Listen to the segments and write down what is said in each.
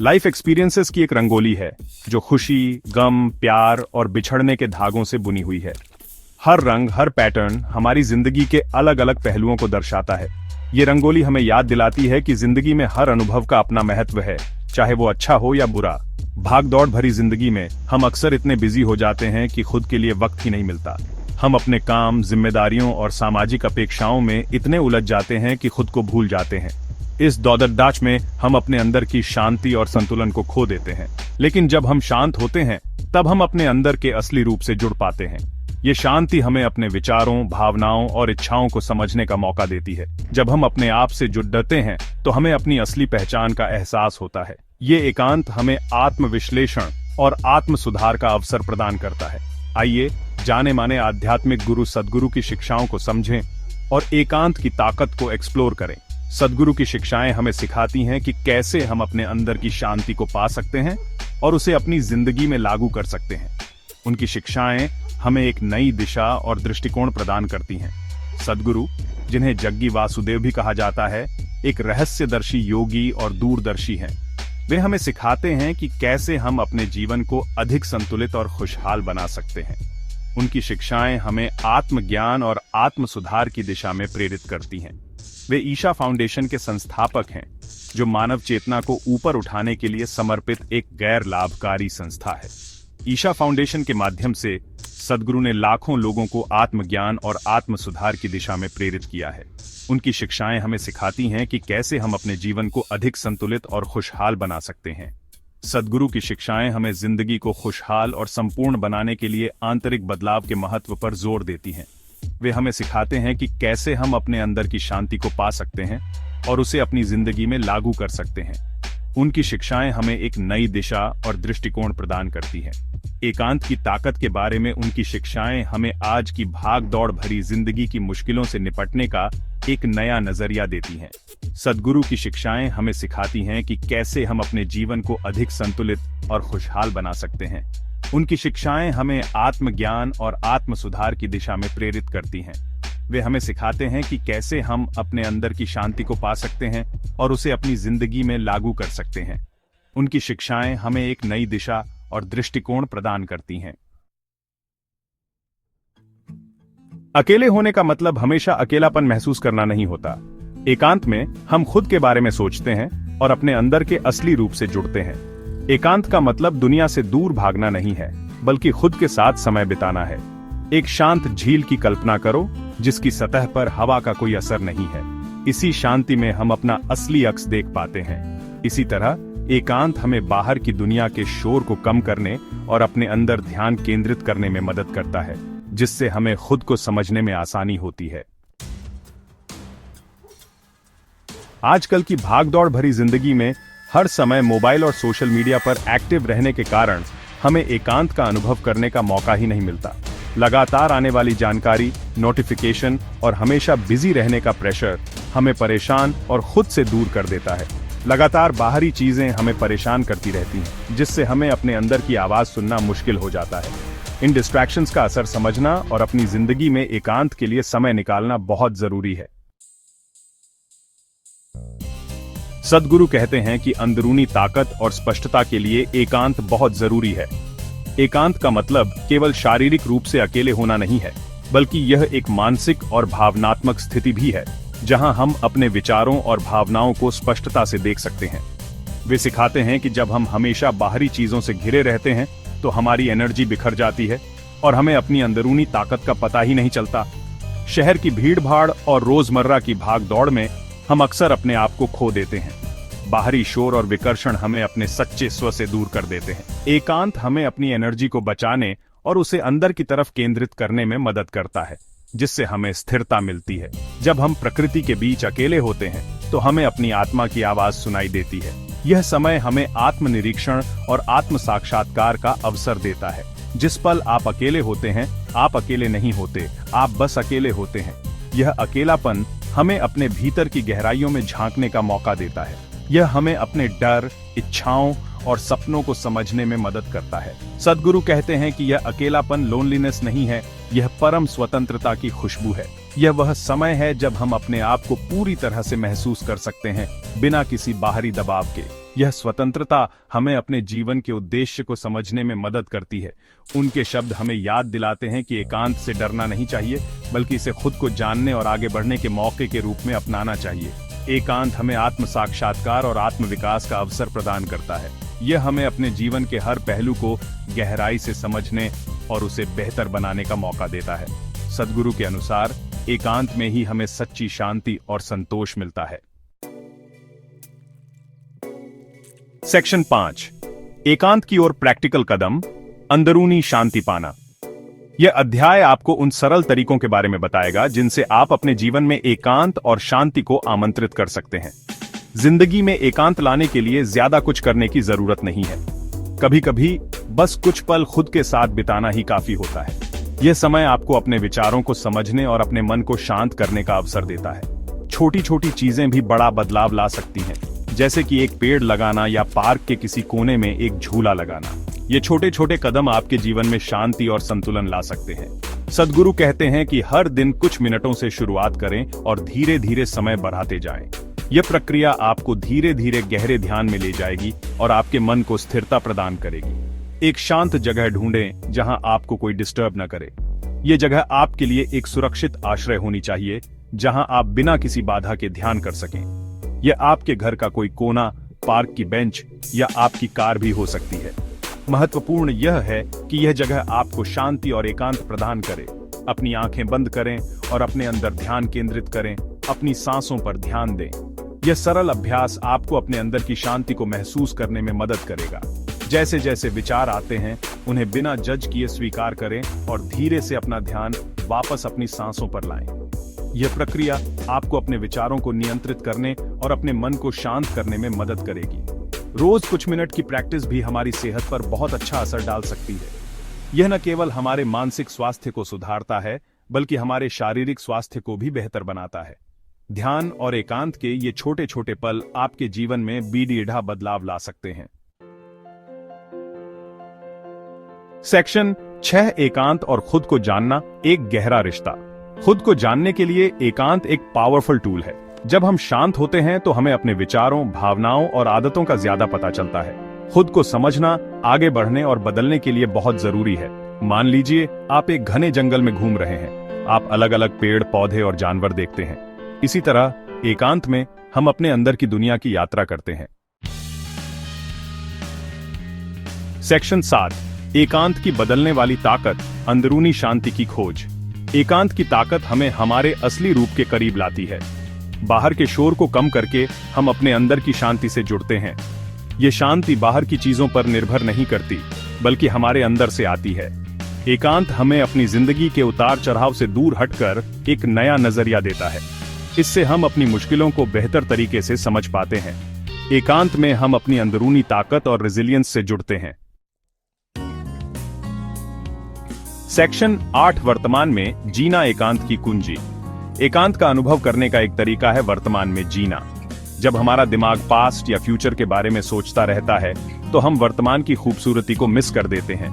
Life experiences की एक रंगोली है जो खुशी, गम, प्यार और बिछड़ने के धागों से बुनी हुई है। हर रंग, हर पैटर्न हमारी जिंदगी के अलग अलग पहलुओं को दर्शाता है। ये रंगोली हमें याद दिलाती है कि जिंदगी में हर अनुभव का अपना महत्व है, चाहे वो अच्छा हो या बुरा। भागदौड़ भरी जिंदगी में हम अक्सर इतने बिजी हो जाते हैं कि खुद के लिए वक्त ही नहीं मिलता। हम अपने काम, जिम्मेदारियों और सामाजिक अपेक्षाओं में इतने उलझ जाते हैं कि खुद को भूल जाते हैं। इस दौड़धाम में हम अपने अंदर की शांति और संतुलन को खो देते हैं। लेकिन जब हम शांत होते हैं तब हम अपने अंदर के असली रूप से जुड़ पाते हैं। ये शांति हमें अपने विचारों, भावनाओं और इच्छाओं को समझने का मौका देती है। जब हम अपने आप से जुड़ते हैं तो हमें अपनी असली पहचान का एहसास होता है। ये एकांत हमें आत्मविश्लेषण और आत्म सुधार का अवसर प्रदान करता है। आइए जाने माने आध्यात्मिक गुरु सद्गुरु की शिक्षाओं को समझें और एकांत की ताकत को एक्सप्लोर करें। सद्गुरु की शिक्षाएं हमें सिखाती हैं कि कैसे हम अपने अंदर की शांति को पा सकते हैं और उसे अपनी जिंदगी में लागू कर सकते हैं। उनकी शिक्षाएं हमें एक नई दिशा और दृष्टिकोण प्रदान करती हैं। सद्गुरु, जिन्हें जग्गी वासुदेव भी कहा जाता है, एक रहस्यदर्शी योगी और दूरदर्शी हैं। वे हमें सिखाते हैं कि कैसे हम अपने जीवन को अधिक संतुलित और खुशहाल बना सकते हैं। उनकी शिक्षाएं हमें आत्मज्ञान और आत्म सुधार की दिशा में प्रेरित करती हैं। वे ईशा फाउंडेशन के संस्थापक हैं, जो मानव चेतना को ऊपर उठाने के लिए समर्पित एक गैर लाभकारी संस्था है। ईशा फाउंडेशन के माध्यम से सद्गुरु ने लाखों लोगों को आत्मज्ञान और आत्म सुधार की दिशा में प्रेरित किया है। उनकी शिक्षाएं हमें सिखाती हैं कि कैसे हम अपने जीवन को अधिक संतुलित और खुशहाल बना सकते हैं। सद्गुरु की शिक्षाएं हमें जिंदगी को खुशहाल और संपूर्ण बनाने के लिए आंतरिक बदलाव के महत्व पर जोर देती हैं। वे हमें सिखाते हैं कि कैसे हम अपने अंदर की शांति को पा सकते हैं और उसे अपनी जिंदगी में लागू कर सकते हैं। उनकी शिक्षाएं हमें एक नई दिशा और दृष्टिकोण प्रदान करती हैं। एकांत की ताकत के बारे में उनकी शिक्षाएं हमें आज की भाग दौड़ भरी जिंदगी की मुश्किलों से निपटने का एक नया नजरिया देती हैं। सद्गुरु की शिक्षाएं हमें सिखाती हैं कि कैसे हम अपने जीवन को अधिक संतुलित और खुशहाल बना सकते हैं। उनकी शिक्षाएं हमें आत्मज्ञान और आत्म सुधार की दिशा में प्रेरित करती हैं। वे हमें सिखाते हैं कि कैसे हम अपने अंदर की शांति को पा सकते हैं और उसे अपनी जिंदगी में लागू कर सकते हैं। उनकी शिक्षाएं हमें एक नई दिशा और दृष्टिकोण प्रदान करती हैं। अकेले होने का मतलब हमेशा अकेलापन महसूस करना नहीं होता। एकांत में हम खुद के बारे में सोचते हैं और अपने अंदर के असली रूप से जुड़ते हैं। एकांत का मतलब दुनिया से दूर भागना नहीं है, बल्कि खुद के साथ समय बिताना है। एक शांत झील की कल्पना करो, जिसकी सतह पर हवा का कोई असर नहीं है। इसी शांति में हम अपना असली अक्स देख पाते हैं। इसी तरह एकांत हमें बाहर की दुनिया के शोर को कम करने और अपने अंदर ध्यान केंद्रित करने में मदद करता है, जिससे हमें खुद को समझने में आसानी होती है। आजकल की भागदौड़ भरी जिंदगी में हर समय मोबाइल और सोशल मीडिया पर एक्टिव रहने के कारण हमें एकांत का अनुभव करने का मौका ही नहीं मिलता। लगातार आने वाली जानकारी, नोटिफिकेशन और हमेशा बिजी रहने का प्रेशर हमें परेशान और खुद से दूर कर देता है। लगातार बाहरी चीजें हमें परेशान करती रहती हैं, जिससे हमें अपने अंदर की आवाज सुनना मुश्किल हो जाता है। इन डिस्ट्रैक्शंस का असर समझना और अपनी जिंदगी में एकांत के लिए समय निकालना बहुत जरूरी है। सद्गुरु कहते हैं कि अंदरूनी ताकत और स्पष्टता के लिए एकांत बहुत जरूरी है। एकांत का मतलब केवल शारीरिक रूप से अकेले होना नहीं है, बल्कि यह एक मानसिक और भावनात्मक स्थिति भी है, जहां हम अपने विचारों और भावनाओं को स्पष्टता से देख सकते हैं। वे सिखाते हैं कि जब हम हमेशा बाहरी चीजों से घिरे रहते हैं तो हमारी एनर्जी बिखर जाती है और हमें अपनी अंदरूनी ताकत का पता ही नहीं चलता। शहर की भीड़-भाड़ और रोजमर्रा की भाग दौड़ में हम अक्सर अपने आप को खो देते हैं। बाहरी शोर और विकर्षण हमें अपने सच्चे स्व से दूर कर देते हैं। एकांत हमें अपनी एनर्जी को बचाने और उसे अंदर की तरफ केंद्रित करने में मदद करता है, जिससे हमें स्थिरता मिलती है। जब हम प्रकृति के बीच अकेले होते हैं तो हमें अपनी आत्मा की आवाज सुनाई देती है। यह समय हमें आत्मनिरीक्षण और आत्म साक्षात्कार का अवसर देता है। जिस पल आप अकेले होते हैं, आप अकेले नहीं होते, आप बस अकेले होते हैं। यह अकेलापन हमें अपने भीतर की गहराइयों में झांकने का मौका देता है। यह हमें अपने डर, इच्छाओं और सपनों को समझने में मदद करता है। सद्गुरु कहते हैं कि यह अकेलापन लोनलीनेस नहीं है, यह परम स्वतंत्रता की खुशबू है। यह वह समय है जब हम अपने आप को पूरी तरह से महसूस कर सकते हैं, बिना किसी बाहरी दबाव के। यह स्वतंत्रता हमें अपने जीवन के उद्देश्य को समझने में मदद करती है। उनके शब्द हमें याद दिलाते हैं कि एकांत से डरना नहीं चाहिए, बल्कि इसे खुद को जानने और आगे बढ़ने के मौके के रूप में अपनाना चाहिए। एकांत हमें आत्म साक्षात्कार और आत्म विकास का अवसर प्रदान करता है। यह हमें अपने जीवन के हर पहलू को गहराई से समझने और उसे बेहतर बनाने का मौका देता है। सद्गुरु के अनुसार एकांत में ही हमें सच्ची शांति और संतोष मिलता है। सेक्शन 5, एकांत की ओर प्रैक्टिकल कदम, अंदरूनी शांति पाना। यह अध्याय आपको उन सरल तरीकों के बारे में बताएगा जिनसे आप अपने जीवन में एकांत और शांति को आमंत्रित कर सकते हैं। जिंदगी में एकांत लाने के लिए ज्यादा कुछ करने की जरूरत नहीं है। कभी कभी बस कुछ पल खुद के साथ बिताना ही काफी होता है। यह समय आपको अपने विचारों को समझने और अपने मन को शांत करने का अवसर देता है। छोटी छोटी चीजें भी बड़ा बदलाव ला सकती हैं, जैसे कि एक पेड़ लगाना या पार्क के किसी कोने में एक झूला लगाना। ये छोटे छोटे कदम आपके जीवन में शांति और संतुलन ला सकते हैं। सद्गुरु कहते हैं कि हर दिन कुछ मिनटों से शुरुआत करें और धीरे धीरे समय बढ़ाते जाएं। यह प्रक्रिया आपको धीरे धीरे गहरे ध्यान में ले जाएगी और आपके मन को स्थिरता प्रदान करेगी। एक शांत जगह ढूंढें जहां आपको कोई डिस्टर्ब न करे। यह जगह आपके लिए एक सुरक्षित आश्रय होनी चाहिए, जहां आप बिना किसी बाधा के ध्यान कर सकें। यह आपके घर का कोई कोना, पार्क की बेंच या आपकी कार भी हो सकती है। महत्वपूर्ण यह है कि यह जगह आपको शांति और एकांत प्रदान करे। अपनी आंखें बंद करें और अपने अंदर ध्यान केंद्रित करें। अपनी सांसों पर ध्यान दें। यह सरल अभ्यास आपको अपने अंदर की शांति को महसूस करने में मदद करेगा। जैसे जैसे विचार आते हैं, उन्हें बिना जज किए स्वीकार करें और धीरे से अपना ध्यान वापस अपनी सांसों पर लाएं। यह प्रक्रिया आपको अपने विचारों को नियंत्रित करने और अपने मन को शांत करने में मदद करेगी। रोज कुछ मिनट की प्रैक्टिस भी हमारी सेहत पर बहुत अच्छा असर डाल सकती है। यह न केवल हमारे मानसिक स्वास्थ्य को सुधारता है, बल्कि हमारे शारीरिक स्वास्थ्य को भी बेहतर बनाता है। ध्यान और एकांत के ये छोटे छोटे पल आपके जीवन में बीढ़ा बदलाव ला सकते हैं। सेक्शन 6, एकांत और खुद को जानना, एक गहरा रिश्ता। खुद को जानने के लिए एकांत एक पावरफुल टूल है। जब हम शांत होते हैं तो हमें अपने विचारों, भावनाओं और आदतों का ज्यादा पता चलता है। खुद को समझना आगे बढ़ने और बदलने के लिए बहुत जरूरी है। मान लीजिए आप एक घने जंगल में घूम रहे हैं। आप अलग अलग पेड़, पौधे और जानवर देखते हैं। इसी तरह एकांत में हम अपने अंदर की दुनिया की यात्रा करते हैं। सेक्शन 7, एकांत की बदलने वाली ताकत, अंदरूनी शांति की खोज। एकांत की ताकत हमें हमारे असली रूप के करीब लाती है। बाहर के शोर को कम करके हम अपने अंदर की शांति से जुड़ते हैं। ये शांति बाहर की चीजों पर निर्भर नहीं करती, बल्कि हमारे अंदर से आती है। एकांत हमें अपनी जिंदगी के उतार चढ़ाव से दूर हटकर एक नया नजरिया देता है। इससे हम अपनी मुश्किलों को बेहतर तरीके से समझ पाते हैं। एकांत में हम अपनी अंदरूनी ताकत और रेजिलियंस से जुड़ते हैं। सेक्शन 8, वर्तमान में जीना, एकांत की कुंजी। एकांत का अनुभव करने का एक तरीका है वर्तमान में जीना। जब हमारा दिमाग पास्ट या फ्यूचर के बारे में सोचता रहता है, तो हम वर्तमान की खूबसूरती को मिस कर देते हैं।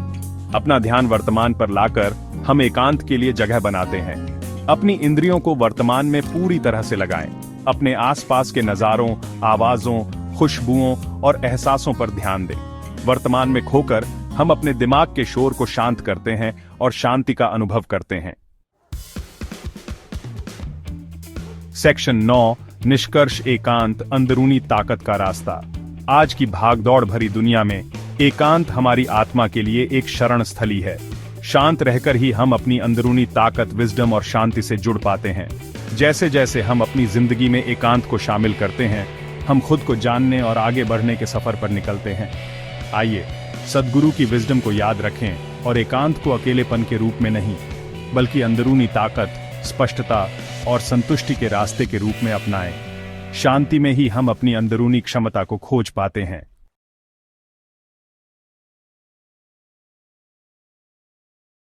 अपना ध्यान वर्तमान पर लाकर हम एकांत के लिए जगह बनाते हैं। अपनी इंद्रियों को वर्तमान में पूरी तरह से लगाएं। अपने आसपास के नजारों, आवाजों, खुशबुओं और एहसासों पर ध्यान दें। वर्तमान में खोकर हम अपने दिमाग के शोर को शांत करते हैं और शांति का अनुभव करते हैं। सेक्शन 9, निष्कर्ष, एकांत, अंदरूनी ताकत का रास्ता। आज की भागदौड़ भरी दुनिया में एकांत हमारी आत्मा के लिए एक शरण स्थली है। शांत रहकर ही हम अपनी अंदरूनी ताकत, विजडम और शांति से जुड़ पाते हैं। जैसे जैसे हम अपनी जिंदगी में एकांत को शामिल करते हैं, हम खुद को जानने और आगे बढ़ने के सफर पर निकलते हैं। आइए सद्गुरु की विजडम को याद रखें और एकांत को अकेलेपन के रूप में नहीं, बल्कि अंदरूनी ताकत, स्पष्टता और संतुष्टि के रास्ते के रूप में अपनाएं। शांति में ही हम अपनी अंदरूनी क्षमता को खोज पाते हैं।